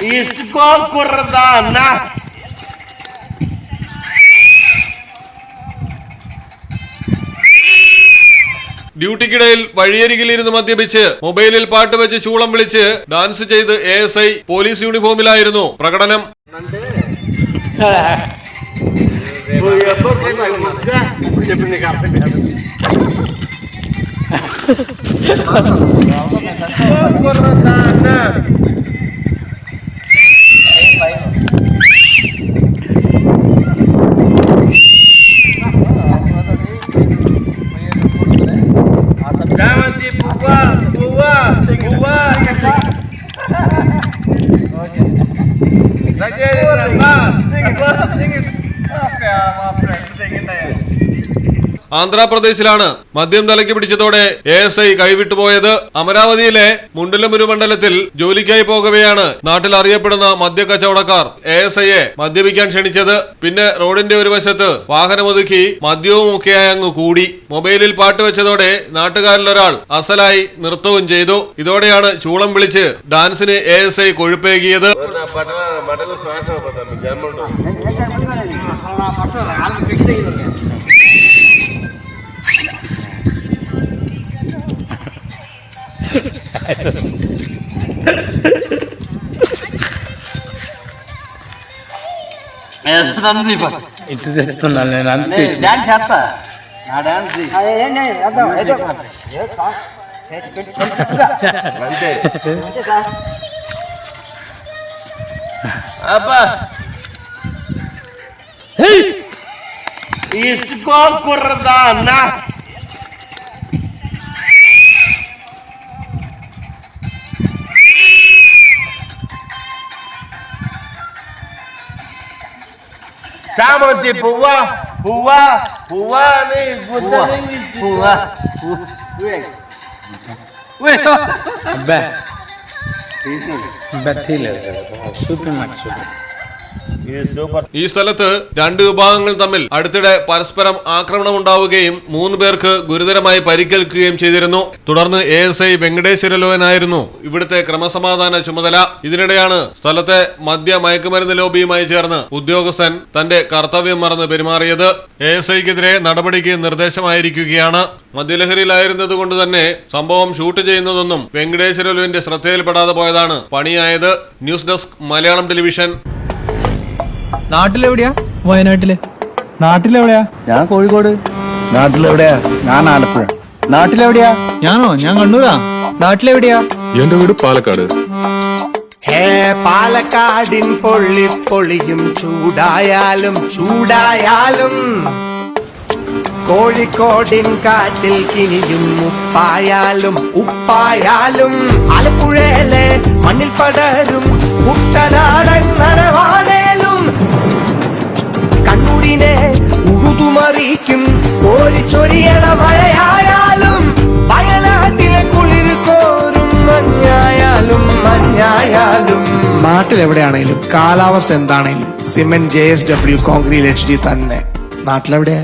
इसको कुर्दाना ഡ്യൂട്ടിക്കിടയിൽ വഴിയരികിലിരുന്ന് മദ്യപിച്ച് മൊബൈലിൽ പാട്ട് വെച്ച് ചൂളം വിളിച്ച് ഡാൻസ് ചെയ്ത് ASI പോലീസ് യൂണിഫോമിലായിരുന്നു പ്രകടനം. ആന്ധ്രാപ്രദേശിലാണ് മദ്യം തലയ്ക്ക് പിടിച്ചതോടെ ASI കൈവിട്ടുപോയത്. അമരാവതിയിലെ മുണ്ടലമുരു മണ്ഡലത്തിൽ ജോലിക്കായി പോകവെയാണ് നാട്ടിൽ അറിയപ്പെടുന്ന മദ്യ കച്ചവടക്കാർ ASIയെ മദ്യപിക്കാൻ ക്ഷണിച്ചത്. പിന്നെ റോഡിന്റെ ഒരു വശത്ത് വാഹനമൊതുക്കി മദ്യവും ഒക്കെയായി അങ്ങ് കൂടി. മൊബൈലിൽ പാട്ട് വെച്ചതോടെ നാട്ടുകാരിലൊരാൾ അസലായി നൃത്തവും ചെയ്തു. ഇതോടെയാണ് ചൂളം വിളിച്ച് ഡാൻസിന് ASI കൊഴുപ്പേകിയത്. itu tenan nanti dance apa nah dance apa इसको कुर्दाना चामती पुआ पुआ पुआ नहीं puah ഈ സ്ഥലത്ത് രണ്ട് വിഭാഗങ്ങൾ തമ്മിൽ അടുത്തിടെ പരസ്പരം ആക്രമണം ഉണ്ടാവുകയും 3 പേർക്ക് ഗുരുതരമായി പരിക്കേൽക്കുകയും ചെയ്തിരുന്നു. തുടർന്ന് ASI വെങ്കടേശ്വരലോനായിരുന്നു ഇവിടുത്തെ ക്രമസമാധാന ചുമതല. ഇതിനിടെയാണ് സ്ഥലത്തെ മദ്യ മയക്കുമരുന്ന് ലോബിയുമായി ചേർന്ന് ഉദ്യോഗസ്ഥൻ തന്റെ കർത്തവ്യം മറന്ന് പെരുമാറിയത്. ASIക്കെതിരെ നടപടിക്ക് നിർദ്ദേശമായിരിക്കുകയാണ്. മദ്യലഹരിയിലായിരുന്നത് കൊണ്ട് തന്നെ സംഭവം ഷൂട്ട് ചെയ്യുന്നതൊന്നും വെങ്കടേശ്വരലുവിന്റെ ശ്രദ്ധയിൽപ്പെടാതെ പോയതാണ് പണിയായത്. News desk Malayalam television. നാട്ടിലെവിടെയാ? വയനാട്ടില്. നാട്ടിലെവിടെയാ? ഞാൻ കോഴിക്കോട്. നാട്ടിലെവിടെയാ? ഞാൻ ആലപ്പുഴ. നാട്ടിലെവിടെയാ? ഞാനോ? ഞാൻ കണ്ണൂരാ. നാട്ടിലെവിടെയാ? എന്റെ വീട് പാലക്കാട്. പാലക്കാടിൻ പൊള്ളിപ്പൊളിയും ചൂടായാലും ചൂടായാലും കോഴിക്കോടിൻ കാറ്റിൽ കിനിയും ഉപ്പായാലും ഉപ്പായാലും ആലപ്പുഴയിലെ മണ്ണിൽ പടരും കുട്ടനാടൻ നനവാടേലും കണ്ണൂരിനെ ഉഴുതുമറിക്കും കോരിച്ചൊരിയണ മഴയായാലും വയനാട്ടിലെ കുളിർ കോരും മഞ്ഞായാലും മഞ്ഞായാലും നാട്ടിലെവിടെയാണേലും കാലാവസ്ഥ എന്താണേലും സിമെന്റ് JSW കോൺക്രീറ്റ് HD തന്നെ. നാട്ടിലെവിടെയാ?